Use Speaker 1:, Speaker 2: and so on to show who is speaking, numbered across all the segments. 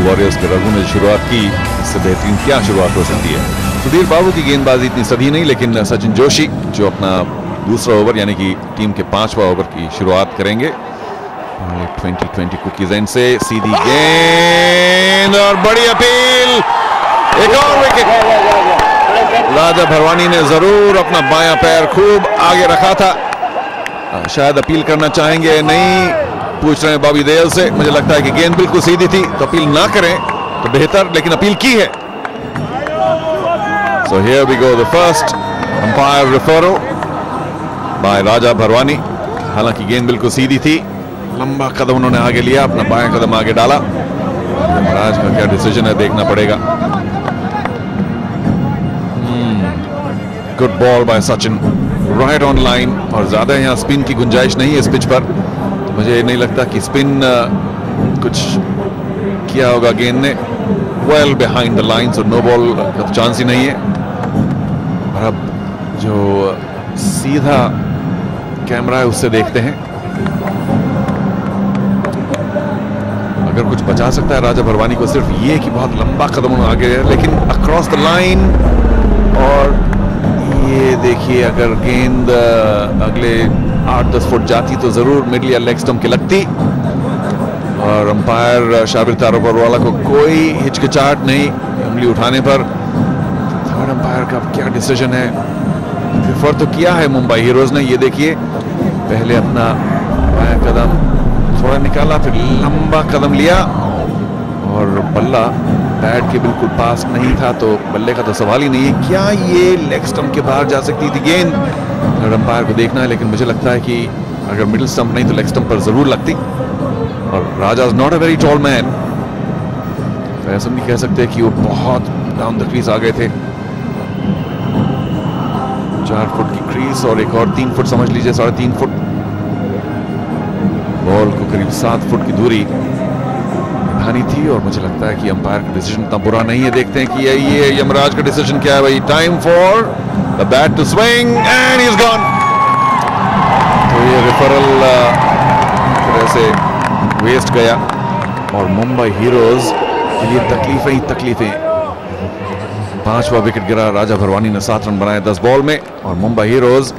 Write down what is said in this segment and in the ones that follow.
Speaker 1: Warriors के रघु ने शुरुआत की, इससे बेहतरीन क्या शुरुआत हो सकती है। सुधीर बाबू की गेंदबाजी इतनी सधी नहीं, लेकिन सचिन जोशी जो अपना दूसरा ओवर यानी कि टीम के 5वां ओवर की शुरुआत करेंगे। 2020 कुकीज एंड से सीधी गेंद और बड़ी अपील, एक और विकेट। राजा भरवानी ने जरूर अपना बायां पैर खूब आगे रखा था, शायद अपील करना चाहेंगे, नहीं पूछ रहे हैं बॉबी देओल से। मुझे लगता है कि गेंद बिल्कुल सीधी थी, तो अपील ना करें तो बेहतर, लेकिन अपील की है। So here we go, the first umpire referral by राजा भरवानी। हालांकि गेंद बिल्कुल सीधी थी, लंबा कदम उन्होंने आगे लिया, अपना बायां कदम आगे डाला। महाराज का क्या डिसीजन है देखना पड़ेगा। Good ball by Sachin, right on line, और ज्यादा यहाँ स्पिन की गुंजाइश नहीं है इस पिच पर। तो मुझे नहीं लगता कि स्पिन कुछ किया होगा गेंद ने। Well behind the line, so no ball का चांस ही नहीं है। और अब जो सीधा कैमरा है उससे देखते हैं, अगर कुछ बचा सकता है राजा भरवानी को सिर्फ ये कि बहुत लंबा कदम आगे है, लेकिन अक्रॉस द लाइन। और ये देखिए, अगर गेंद अगले 8-10 फुट जाती तो जरूर मिडल या लेग स्टंप के लगती। और अंपायर शाबिर तारोपरवाला को कोई हिचकिचाहट नहीं उंगली उठाने पर। थर्ड अंपायर का क्या डिसीजन है, प्रेफर तो किया है मुंबई हीरोज ने। ये देखिए, पहले अपना बायां कदम थोड़ा निकाला, फिर लंबा कदम लिया, और बल्ला बैट के बिल्कुल पास नहीं था, तो बल्ले का तो सवाल ही नहीं है। क्या ये लेग स्टंप के बाहर जा सकती थी गेंद? थर्ड अंपायर को देखना है, लेकिन मुझे लगता है कि अगर मिडिल स्टंप नहीं तो लेग स्टंप पर जरूर लगती। और Raja is not a very tall man, तो ऐसा नहीं कह सकते कि वो बहुत डाउन द क्रीज आ गए थे। 4 फुट की क्रीज और एक और 3 फुट समझ लीजिए, 3.5 फुट। बॉल को करीब 7 फुट की दूरी निभानी थी, और मुझे लगता है कि अंपायर का डिसीजन इतना बुरा नहीं है। देखते हैं कि ये यमराज का डिसीजन क्या है भाई। Time for the bat to swing and he is gone. तो ये रेफरल तरह से वेस्ट गया, और मुंबई हीरोज के लिए तकलीफें ही तकलीफें। 5वां विकेट गिरा, राजा भरवानी ने 7 रन बनाए 10 बॉल में, और मुंबई हीरोज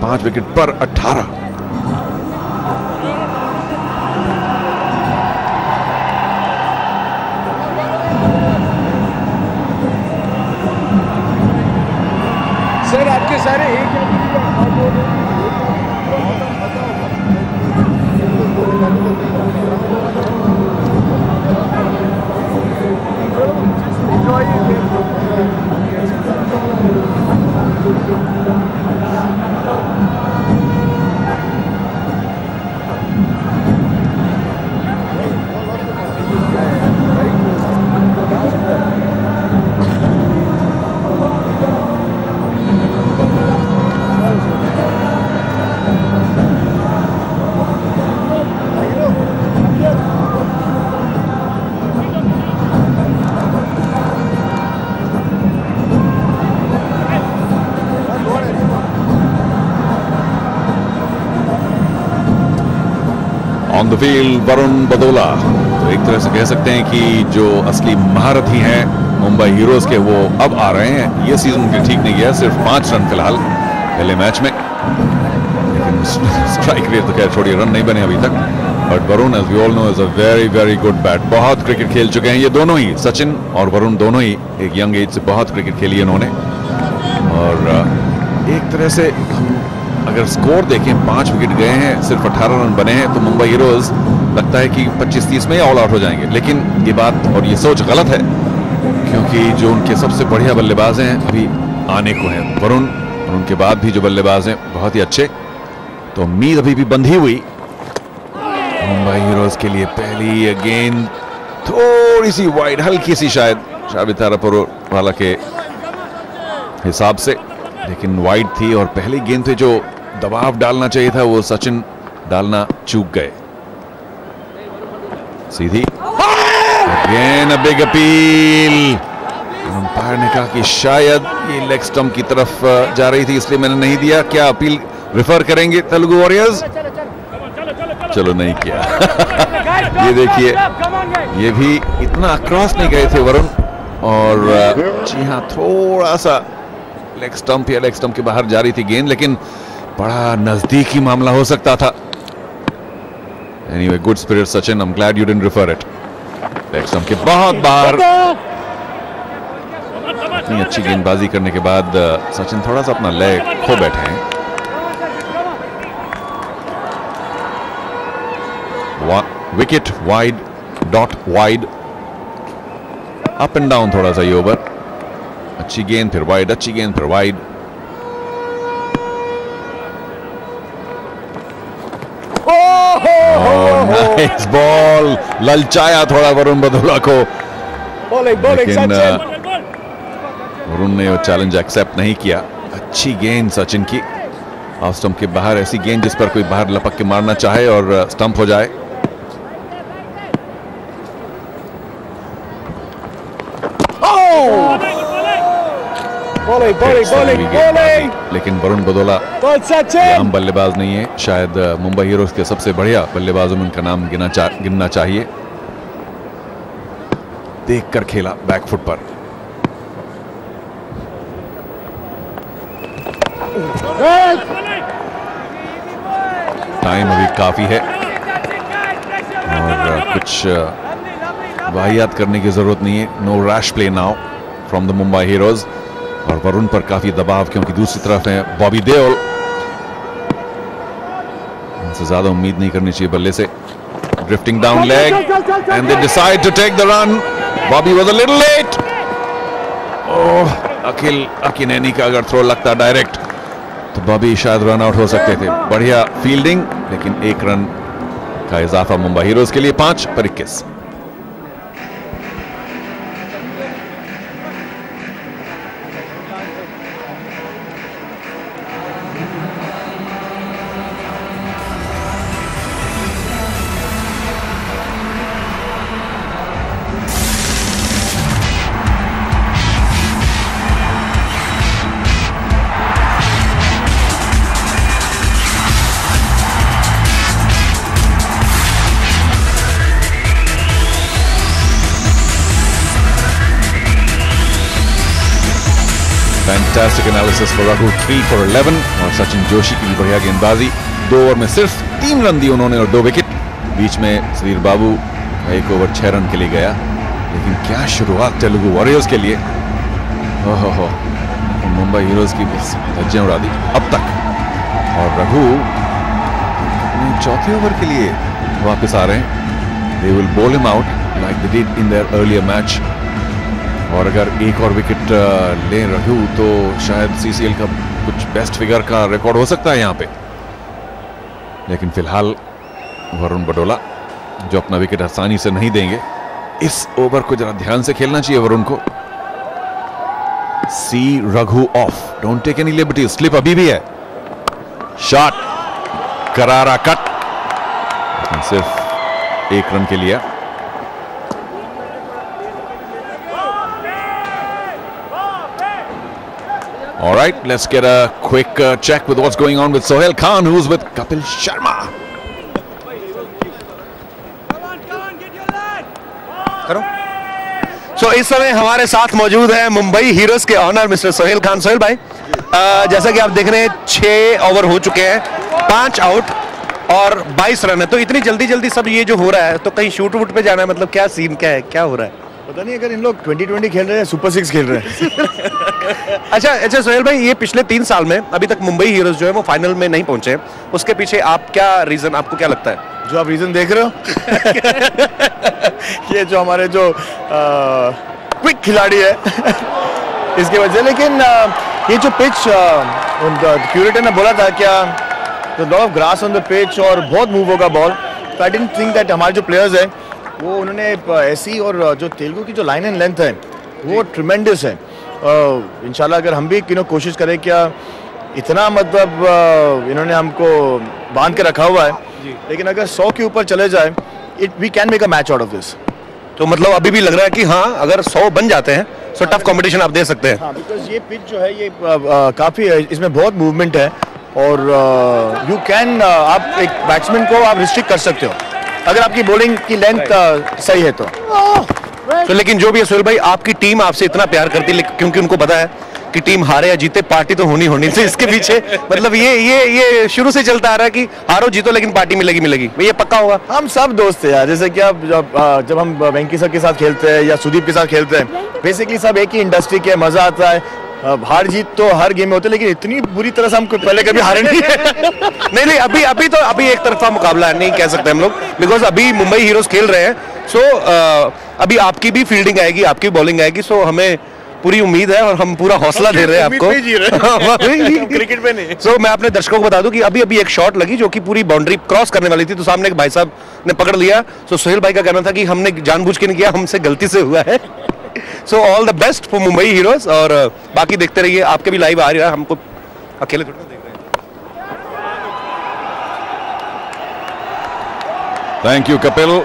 Speaker 1: 5 विकेट पर 18।
Speaker 2: सर आपके सारे एक
Speaker 1: ऑन द फील्ड वरुण बदोला। तो एक तरह से कह सकते हैं कि जो असली महारथी हैं मुंबई हीरोज के, वो अब आ रहे हैं। ये सीजन उनके ठीक नहीं गया, सिर्फ 5 रन फिलहाल पहले मैच में, लेकिन स्ट्राइक रेट तो खैर छोड़िए, रन नहीं बने अभी तक। But Varun, as we all know, is a very very good bat. बहुत क्रिकेट खेल चुके हैं ये दोनों ही, सचिन और वरुण दोनों ही एक यंग एज से बहुत क्रिकेट खेली है इन्होंने। और एक तरह से हम अगर स्कोर देखें, 5 विकेट गए हैं, सिर्फ 18 रन बने हैं, तो मुंबई हीरोज लगता है कि 25-30 में ही ऑल आउट हो जाएंगे। लेकिन ये बात और ये सोच गलत है, क्योंकि जो उनके सबसे बढ़िया बल्लेबाज हैं अभी आने को हैं, वरुण, और उनके बाद भी जो बल्लेबाज हैं बहुत ही अच्छे। तो उम्मीद अभी भी बंधी हुई मुंबई हीरोज के लिए। पहली गेंद थोड़ी सी वाइड, हल्की सी शायद शाबिर तारोपरवाला के हिसाब से, लेकिन वाइड थी। और पहली गेंद पे जो दबाव डालना चाहिए था वो सचिन डालना चूक गए। सीधी again a big appeal. Umpire ने कहा कि शायद ये लेग स्टंप की तरफ जा रही थी, इसलिए मैंने नहीं दिया। क्या अपील रेफर करेंगे तेलुगु वॉरियर्स? चलो नहीं किया। ये देखिए, ये भी इतना क्रॉस नहीं गए थे वरुण, और जी हाँ, थोड़ा सा लेग स्टंप या लेग स्टंप के बाहर जा रही थी गेंद, लेकिन बड़ा नजदीकी मामला हो सकता था। Anyway, good spirit Sachin, I am glad you didn't refer it. Leg stump के बहुत बाहर। इतनी अच्छी गेंदबाजी करने के बाद सचिन थोड़ा सा अपना लेग खो बैठे हैं। Wicket wide, dot wide, up and down थोड़ा सा ये ओवर। अच्छी गेंद फिर वाइड, अच्छी गेंद फिर वाइड। नाइस बॉल, ललचाया थोड़ा वरुण बदोला को, लेकिन वरुण ने वो चैलेंज एक्सेप्ट नहीं किया। अच्छी गेंद सचिन की, ऑफ स्टंप के बाहर। ऐसी गेंद जिस पर कोई बाहर लपक के मारना चाहे और स्टंप हो जाए। लेकिन वरुण बदोला आम बल्लेबाज नहीं है, शायद मुंबई हीरोज के सबसे बढ़िया बल्लेबाजों में उनका नाम गिनना चाहिए। देखकर खेला बैकफुट पर। टाइम अभी काफी है और कुछ वाहियात करने की जरूरत नहीं है। No rash play now from the Mumbai Heroes. और वरुण पर काफी दबाव, क्योंकि दूसरी तरफ है बॉबी देओल। उनसे ज्यादा उम्मीद नहीं करनी चाहिए बल्ले से। Drifting down leg and they decide to take the run. Bobby was a little late. Oh, Akhil Akkineni का अगर थ्रो लगता डायरेक्ट तो बॉबी शायद रन आउट हो सकते थे। बढ़िया फील्डिंग, लेकिन एक रन का इजाफा मुंबई हीरोज के लिए। 5 पर 21। Fantastic analysis for Raghu, 3 for 11। और सचिन जोशी की भी बढ़िया गेंदबाजी। 2 ओवर में सिर्फ 3 रन दिए उन्होंने और 2 विकेट। बीच में सुधीर बाबू का 1 ओवर 6 रन के लिए गया, लेकिन क्या शुरुआत तेलुगु वॉरियर्स के लिए। हो मुंबई हीरोज की धज्जियां उड़ा दी अब तक। और रघु अपने चौथे ओवर के लिए वापस आ रहे हैं। They will ball him out like they did in their earlier match. और अगर एक और विकेट ले रघु तो शायद सीसीएल का कुछ बेस्ट फिगर का रिकॉर्ड हो सकता है यहां पे। लेकिन फिलहाल वरुण बडोला जो अपना विकेट आसानी से नहीं देंगे। इस ओवर को जरा ध्यान से खेलना चाहिए वरुण को। See Raghu off, don't take any liberty. Slip अभी भी है। शॉट, करारा कट, सिर्फ 1 रन के लिए। All right, let's get a quick check with what's going on with Sohail Khan, who's with Kapil Sharma.
Speaker 3: करो। So, इस समय हमारे साथ मौजूद है मुंबई हीरोज के ऑनर मिस्टर सोहेल खान। सोहेल भाई, जैसा कि आप देख रहे हैं 6 ओवर हो चुके हैं, 5 आउट और 22 रन है। तो इतनी जल्दी सब ये जो हो रहा है, तो कहीं शूट वूट पे जाना है, मतलब क्या सीन क्या है, क्या हो रहा है?
Speaker 2: पता नहीं, अगर इन लोग 2020 खेल रहे हैं, सुपर 6 खेल रहे हैं।
Speaker 3: अच्छा सोहेल भाई, ये पिछले 3 साल में अभी तक मुंबई हीरोज जो है वो फाइनल में नहीं पहुंचे, उसके पीछे आप क्या रीजन, आपको क्या लगता है?
Speaker 2: जो आप रीजन देख रहे हो ये जो हमारे जो क्विक खिलाड़ी है इसकी वजह। लेकिन ये जो पिच, क्यूरेटर ने बोला था क्या lot of grass on the pitch और बहुत मूव होगा बॉल। तो आई डिडंट थिंक दैट हमारे जो प्लेयर्स हैं वो उन्होंने ऐसी, और जो तेलुगु की जो लाइन एंड लेंथ है वो ट्रिमेंडस है। इंशाल्लाह अगर हम भी कोशिश करें, क्या इतना मतलब इन्होंने हमको बांध के रखा हुआ है, लेकिन अगर 100 के ऊपर चले जाए, we can make a match out of this.
Speaker 3: तो मतलब अभी भी लग रहा है कि हाँ, अगर 100 बन जाते हैं तो टफ कंपटीशन आप दे सकते हैं।
Speaker 2: हाँ, बिकॉज ये पिच जो है ये काफ़ी, इसमें बहुत मूवमेंट है और यू कैन आप एक बैट्समैन को आप रिस्ट्रिक्ट कर सकते हो अगर आपकी बॉलिंग की लेंथ सही है तो
Speaker 3: लेकिन जो भी है सोहेल भाई, आपकी टीम आपसे इतना प्यार करती है क्योंकि उनको पता है कि टीम हारे या जीते पार्टी तो होनी तो इसके पीछे मतलब ये शुरू से चलता आ रहा है कि हारो जीतो लेकिन पार्टी मिलेगी ये पक्का होगा।
Speaker 2: हम सब दोस्त हैं यार, जैसे कि अब जब हम वेंकी सर के साथ खेलते हैं या सुदीप के साथ खेलते हैं, बेसिकली सब एक ही इंडस्ट्री के, मजा आता है। हार जीत तो हर गेम में होते, लेकिन इतनी बुरी तरह से हम पहले कभी हारे नहीं
Speaker 3: नहीं अभी एक तरफा मुकाबला नहीं कह सकते हम लोग, बिकॉज अभी मुंबई हीरोज खेल रहे हैं। सो अभी आपकी भी फील्डिंग आएगी, आपकी बॉलिंग आएगी, सो हमें पूरी उम्मीद है और हम पूरा हौसला दे रहे हैं आपको
Speaker 2: क्रिकेट पे नहीं।
Speaker 3: सो मैं अपने दर्शकों को बता दूं कि अभी एक शॉट लगी जो कि पूरी बाउंड्री क्रॉस करने वाली थी, तो सामने एक भाई साहब ने पकड़ लिया। सो सोहेल भाई का कहना था कि हमने जानबूझ के नहीं किया, हमसे गलती से हुआ है। So all the best for Mumbai Heroes, और बाकी देखते रहिए, आपके भी लाइव आ रही है, हमको अकेले थोड़ा देख रहे हैं।
Speaker 1: Thank you, Kapil.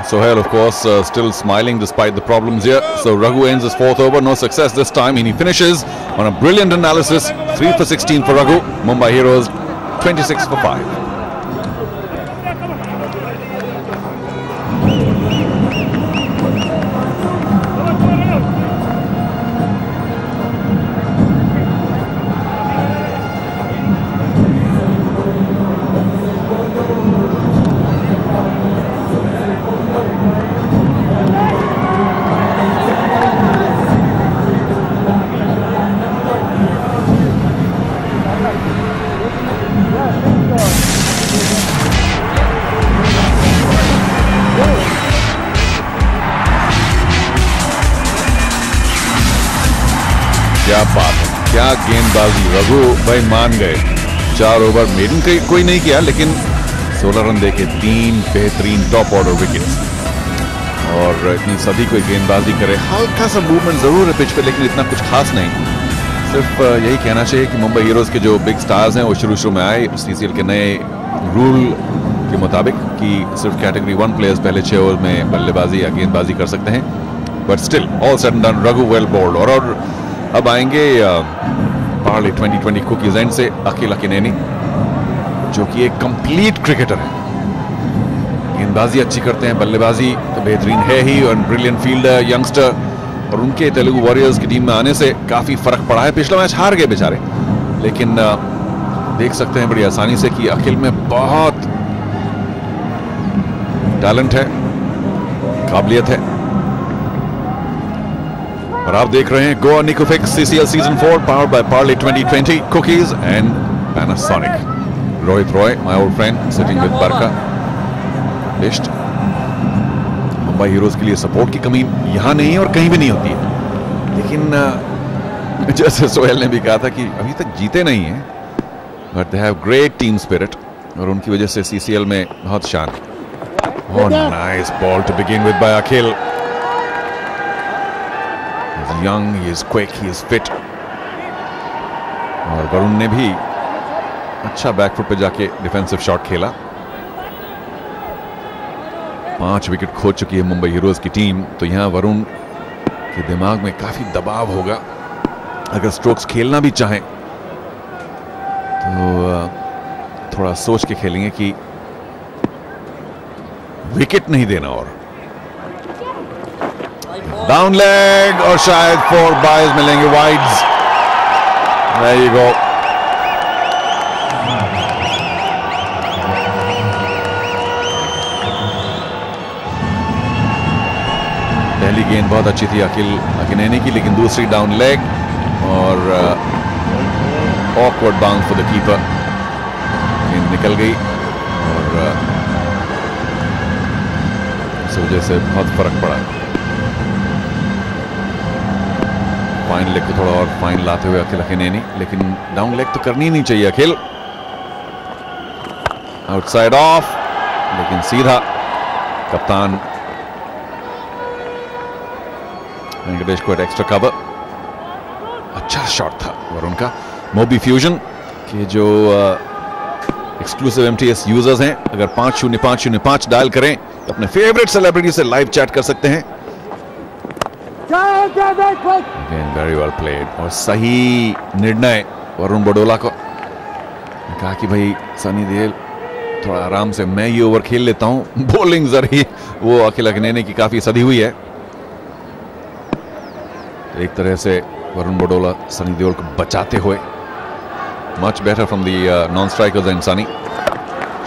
Speaker 1: Sohail, of course, still smiling despite the problems here. So Raghu ends his fourth over, no success this time, and he finishes on a brilliant analysis. 3 for 16 for Raghu. Mumbai Heroes 26 for 5. क्या बात है, क्या गेंदबाजी, रघु भाई मान गए। 4 over maiden कोई नहीं किया, लेकिन 16 रन देके 3 बेहतरीन टॉप ऑर्डर विकेट्स, और इतनी सदी कोई गेंदबाजी करे। हल्का सा मूवमेंट जरूर है पिच पे, लेकिन इतना कुछ खास नहीं। सिर्फ यही कहना चाहिए कि मुंबई हीरोज के जो बिग स्टार्स हैं वो शुरू में आए सीसीएल के नए रूल के मुताबिक कि सिर्फ कैटेगरी 1 प्लेयर्स पहले 6 ओवर में बल्लेबाजी या गेंदबाजी कर सकते हैं, but still all said and done, Raghu well bowled. और अब आएंगे पार्ले 2020 कुकीज एंड से अखिल अकिनेनी, जो कि एक कंप्लीट क्रिकेटर है। गेंदबाजी अच्छी करते हैं, बल्लेबाजी तो बेहतरीन है ही, और ब्रिलियंट फील्डर, यंगस्टर, और उनके तेलुगु वॉरियर्स की टीम में आने से काफी फर्क पड़ा है। पिछला मैच हार गए बेचारे, लेकिन देख सकते हैं बड़ी आसानी से कि अखिल में बहुत टैलेंट है, काबिलियत है। और आप देख रहे हैं गोवा निकोफिक्स CCL season 4 powered by Parle 2020 cookies and Panasonic. Rohit Roy, my old friend, sitting with बरका लिस्ट। मुंबई हीरोज के लिए सपोर्ट की कमी यहां नहीं है और कहीं भी नहीं होती है, लेकिन जैसे सोहेल ने भी कहा था कि अभी तक जीते नहीं हैं, but they have great team spirit, और उनकी वजह से सीसीएल में बहुत शान। Oh nice ball to begin with by Akhil. Young, he is quick, he is fit, और वरुण ने भी अच्छा बैकफुट पे जाके डिफेंसिव शॉट खेला। 5 विकेट खो चुकी है मुंबई हीरोज की टीम, तो यहां वरुण के दिमाग में काफी दबाव होगा। अगर स्ट्रोक्स खेलना भी चाहें तो थोड़ा सोच के खेलेंगे कि विकेट नहीं देना। और डाउन लेग, और शायद 4 बाइज मिलेंगे, वाइड्स। There you go. पहली गेंद बहुत अच्छी थी अखिल अकिनेनी की, लेकिन दूसरी डाउन लेग और awkward bounce for the keeper. गेंद निकल गई, और इस वजह से बहुत फर्क पड़ा। फाइन लेग को थोड़ा और फाइन लाते हुए अखिल अकिनेनी, लेकिन डाउन लेग तो करनी नहीं चाहिए अखिल। आउटसाइड ऑफ, लेकिन सीधा कप्तान वेंकटेश को एक्स्ट्रा कवर। अच्छा शॉट था वरुण का। मोबी फ्यूजन के जो एक्सक्लूसिव एमटीएस यूजर्स हैं, अगर 50505 डायल करें तो अपने फेवरेट सेलिब्रिटी से लाइव चैट कर सकते हैं। Again, very well played, और सही निर्णय वरुण बडोला को। कहा कि भाई सनी देओल थोड़ा आराम से, मैं ये ओवर खेल लेता हूं। बॉलिंग जरिए वो अखिल अकनेनी की काफी सदी हुई है। एक तरह से वरुण बडोला सनी देओल को बचाते हुए, much better from the non strikers and Sunny.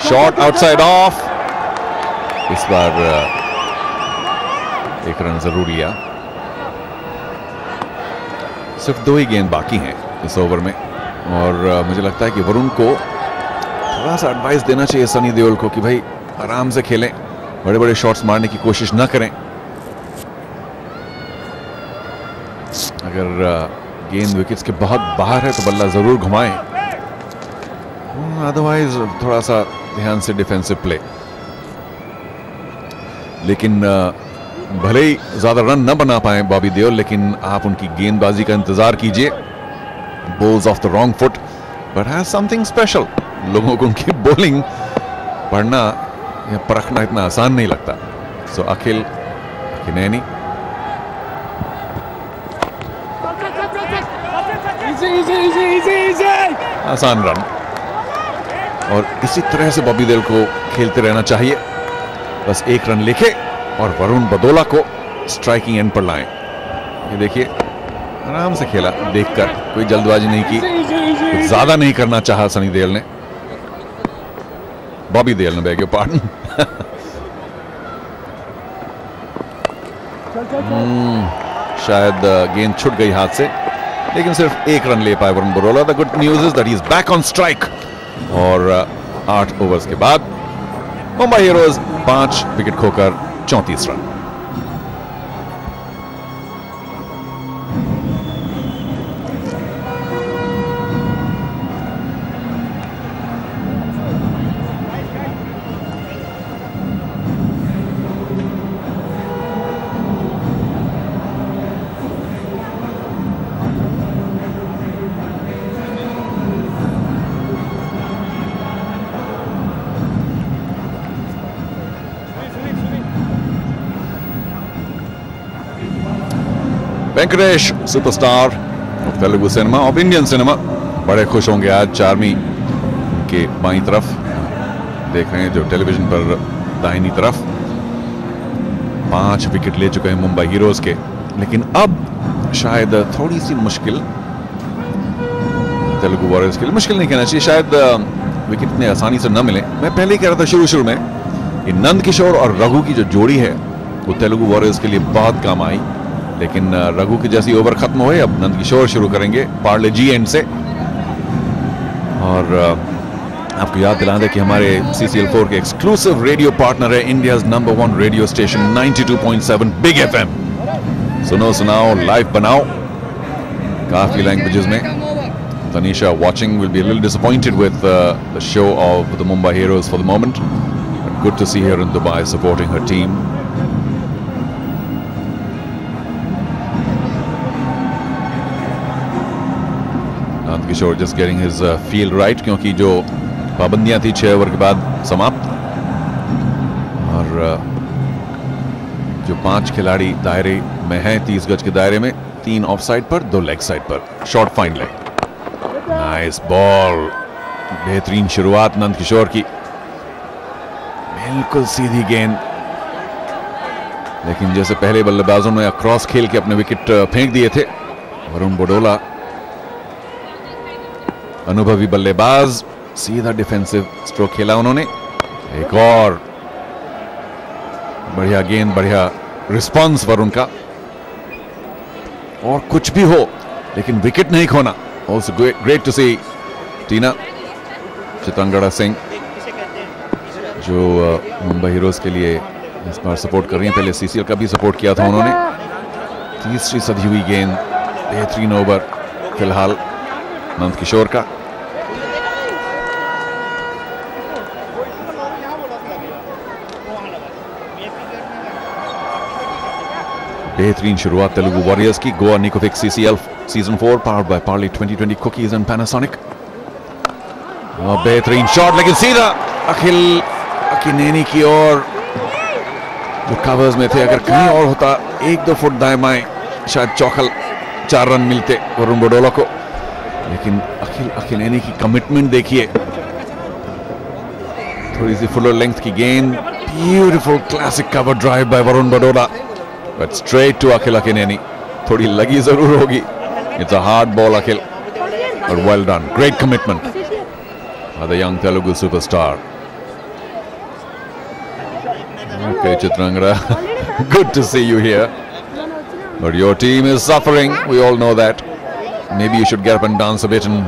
Speaker 1: Shot outside of, इस बार एक रन जरूर लिया। सिर्फ 2 ही गेंद बाकी हैं इस ओवर में और मुझे लगता है कि वरुण को थोड़ा सा एडवाइस देना चाहिए सनी देओल को कि भाई आराम से खेलें, बड़े बड़े शॉट्स मारने की कोशिश ना करें। अगर गेंद विकेट्स के बहुत बाहर है तो बल्ला जरूर घुमाएं, अदरवाइज थोड़ा सा ध्यान से डिफेंसिव प्ले। लेकिन भले ही ज्यादा रन न बना पाए बॉबी देओल, लेकिन आप उनकी गेंदबाजी का इंतजार कीजिए। Balls of the wrong foot but has something special. लोगों को उनकी बॉलिंग पढ़ना या परखना इतना आसान नहीं लगता। सो अखिल अकनेनी आसान रन, और इसी तरह से बॉबी देओल को खेलते रहना चाहिए। बस एक रन लेके और वरुण बडोला को स्ट्राइकिंग एंड पर लाएं। ये देखिए आराम से खेला, देखकर कोई जल्दबाजी नहीं की, कुछ ज्यादा नहीं करना चाहा सनी देओल ने, बॉबी देओल ने, बैग योर पार्डन। शायद गेंद छूट गई हाथ से, लेकिन सिर्फ एक रन ले पाए Varun Badola. The good news is that he is back on strike. और 8 ओवर्स के बाद मुंबई हीरोज 5 विकेट खोकर 34 run. Venkatesh superstar of Telugu cinema, of Indian cinema, बड़े खुश होंगे आज। चार्मी के बाईं तरफ देख रहे हैं, जो टेलीविजन पर दाहिनी तरफ। 5 विकेट ले चुके हैं मुंबई हीरोज के, लेकिन अब शायद थोड़ी सी मुश्किल तेलुगु वॉरियर्स के लिए। मुश्किल नहीं कहना चाहिए, शायद विकेट इतने आसानी से न मिले। मैं पहले ही कह रहा था शुरू में, ये नंद किशोर और रघु की जो जोड़ी है वो तेलुगु वॉरियर्स के लिए बहुत काम आई, लेकिन रघु की जैसी ओवर खत्म हुए, अब नंद किशोर शुरू करेंगे पार्ले जी एंड से। और आपको याद दिला दें कि हमारे CCL4 के एक्सक्लूसिव रेडियो पार्टनर है India number 1 radio station 92.7 big FM। सुनो सुनाओ लाइव बनाओ, काफी लैंग्वेजेस में। Tanisha watching will be a little disappointed with the show of the Mumbai Heroes for the moment, but good to see her in Dubai supporting her team. Nand Kishore just getting his field right, क्योंकि जो पाबंदियां थी 6 over के बाद समाप्त, और जो 5 खिलाड़ी दायरे में हैं, 30 गज के दायरे में, 3 ऑफ साइड पर, 2 लेग साइड पर, short fine leg. Nice ball, बेहतरीन शुरुआत नंद किशोर की, बिल्कुल सीधी गेंद, लेकिन जैसे पहले बल्लेबाजों ने क्रॉस खेल के अपने विकेट फेंक दिए थे। वरुण बडोला अनुभवी बल्लेबाज, सीधा डिफेंसिव स्ट्रोक खेला उन्होंने। एक और बढ़िया गेंद, बढ़िया रिस्पांस वरुण का। और कुछ भी हो लेकिन विकेट नहीं खोना। Also great to see टीना चितंगड़ा सिंह, जो मुंबई हीरोज के लिए इस बार सपोर्ट कर रही हैं। पहले CCL का भी सपोर्ट किया था उन्होंने। तीसरी सदी हुई गेंद, बेहतरीन ओवर फिलहाल नंद किशोर का। बेहतरीन शुरुआत तेलुगु वॉरियर्स की। गोवा निकोविक CCL season 4 powered by Parle 2020 cookies and Panasonic। बेहतरीन शॉट, लेकिन सीधा अखिल अकिनेनी की ओर, जो कवर्स में थे। अगर कहीं और होता 1-2 फुट दाएं बाएं, शायद चौखल 4 रन मिलते वरुण बडोला को। लेकिन अखिल अकिनेनी की कमिटमेंट देखिए, थोड़ी सी फुलर लेंथ की गेंद, beautiful classic cover drive by Varun Badola, but straight to Akhil Akkineni. थोड़ी लगी जरूर होगी. It's a hard ball Akhil, और well done. Great commitment by the young Telugu superstar. Okay, Chitrangada, good to see you here, but your team is suffering. We all know that. Maybe you should get up and dance a bit and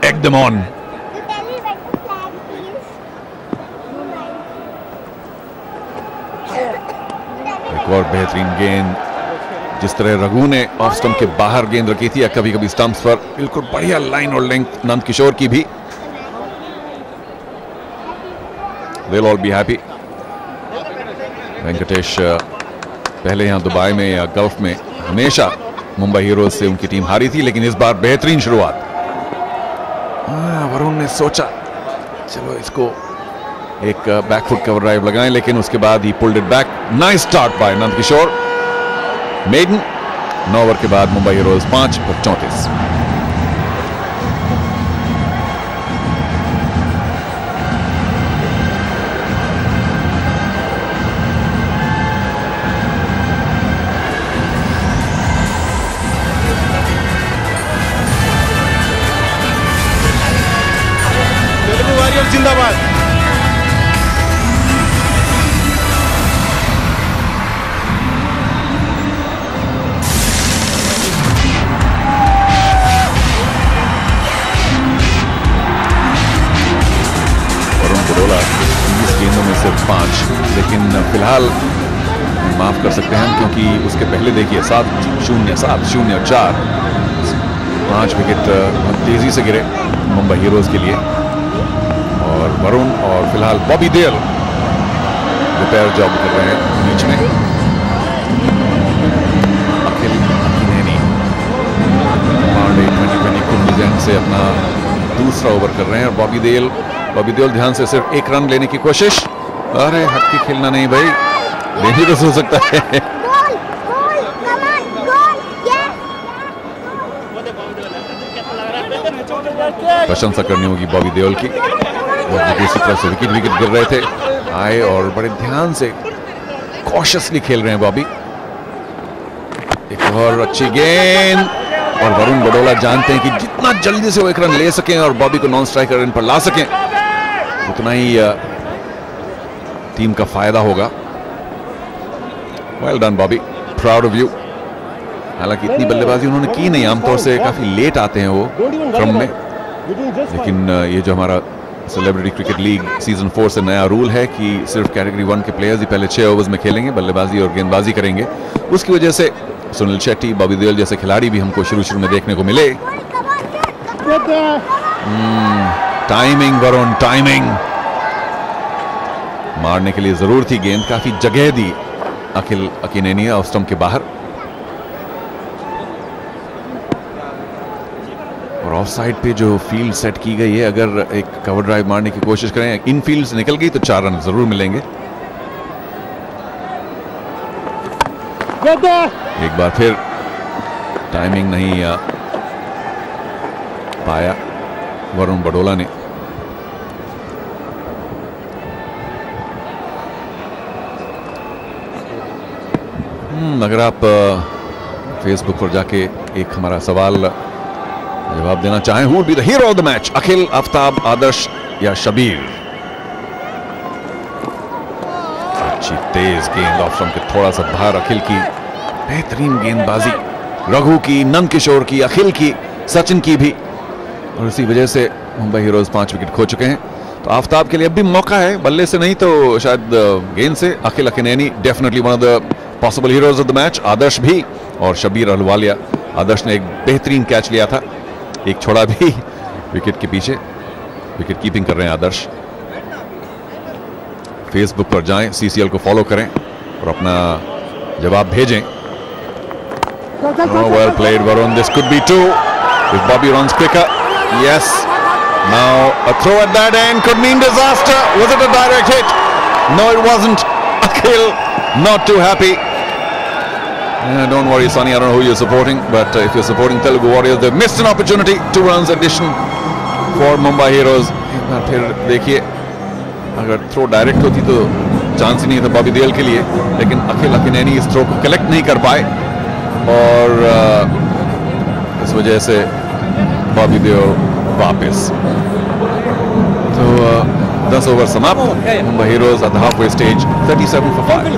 Speaker 1: egg them on. एक और बेहतरीन गेंद, जिस तरह रघु ने off stump के बाहर गेंद रखी थी या कभी कभी स्टंप्स पर, बिल्कुल बढ़िया लाइन और लेंथ नंद किशोर की भी. They'll all be happy. Venkatesh पहले यहाँ दुबई में या गल्फ में हमेशा मुंबई हीरोज से उनकी टीम हारी थी, लेकिन इस बार बेहतरीन शुरुआत. वरुण ने सोचा चलो इसको एक बैकफुट कवर ड्राइव लगाएं, लेकिन उसके बाद ही pulled it back. Nice start by Nand Kishore. Maiden 9 over के बाद मुंबई हीरोज 5 पर 34.
Speaker 3: जिंदाबाद.
Speaker 1: वरुण बडोला 20 गेंदों में सिर्फ 5, लेकिन फिलहाल माफ कर सकते हैं क्योंकि उसके पहले देखिए 7-0, 7-0, 4 5 विकेट तेजी से गिरे मुंबई हीरोज के लिए. और वरुण और फिलहाल बॉबी देओल रिपेयर जॉब कर रहे हैं बीच में. अखिल अकिनेनी पांडे 2020 कुंडीजन से अपना दूसरा ओवर कर रहे हैं, और बॉबी देओल ध्यान से सिर्फ एक रन लेने की कोशिश. अरे हट के खेलना नहीं भाई, डेंजरस हो सकता है. प्रशंसा करनी होगी बॉबी देओल की. दूसरी तरफ से विकेट गिर रहे थे, आए और बड़े ध्यान से कॉशियसली खेल रहे हैं बॉबी. एक और अच्छी गेंद, और वरुण बडोला जानते हैं कि जितना जल्दी से वो एक रन ले सकें और बॉबी को नॉन स्ट्राइकर रन पर ला सकें, उतना ही टीम का फायदा होगा. Well done Bobby, proud of you. हालांकि इतनी बल्लेबाजी उन्होंने की नहीं, आमतौर से काफी लेट आते हैं वो क्रम में, लेकिन ये जो हमारा सेलिब्रिटी क्रिकेट लीग सीजन 4 से नया रूल है कि सिर्फ कैटेगरी 1 के प्लेयर्स ही पहले 6 ओवर्स में खेलेंगे, बल्लेबाजी और गेंदबाजी करेंगे. उसकी वजह से सुनील शेट्टी, बॉबी देओल जैसे खिलाड़ी भी हमको शुरू में देखने को मिले. Timing Varun, timing. मारने के लिए जरूर थी गेंद, काफी जगह दी अखिल अकिनेनी ऑफ स्टंप के बाहर. और ऑफ साइड पे जो फील्ड सेट की गई है, अगर एक कवर ड्राइव मारने की कोशिश करें, इन फील्ड से निकल गई तो 4 रन जरूर मिलेंगे. एक बार फिर टाइमिंग नहीं पाया वरुण बडोला ने. अगर आप फेसबुक पर जाके एक हमारा सवाल जवाब देना चाहें, who will be the hero of the match, Akhil, Aftab, Adarsh या शबीर? अच्छी तेज गेंद ऑफ स्टंप के थोड़ा सा बाहर. अखिल की बेहतरीन गेंदबाजी, रघु की, नंद किशोर की, अखिल की, सचिन की भी, और इसी वजह से मुंबई हीरोज 5 विकेट खो चुके हैं. तो आफ्ताब के लिए अब भी मौका है, बल्ले से नहीं तो शायद गेंद से. Akhil Akkineni definitely one of the possible heroes of the match. Adarsh भी, और शबीर अहलुवालिया. आदर्श ने एक बेहतरीन कैच लिया था, एक छोड़ा भी विकेट के पीछे. विकेट कीपिंग कर रहे हैं आदर्श. फेसबुक पर जाएं, सीसीएल को फॉलो करें और अपना जवाब भेजें. Oh, well played, Varun. This could be 2 if Bobby runs quicker. Yes. Now a throw at that end could mean disaster. Was it a direct hit? No, it wasn't. Akhil not too happy. Don't worry, Sonny. I don't know who you're supporting, but if you're supporting Telugu Warriors, they've missed an opportunity. 2 runs addition for Mumbai Heroes. एक बार फिर देखिए अगर throw direct होती तो chance ही नहीं था बॉबी देओल के लिए, लेकिन अखिल अकिनेनी इस थ्रो को कलेक्ट नहीं कर पाए और इस वजह से बॉबी देओल वापस। तो 10 ओवर समाप्त। Mumbai heroes at the halfway stage 37 for 5।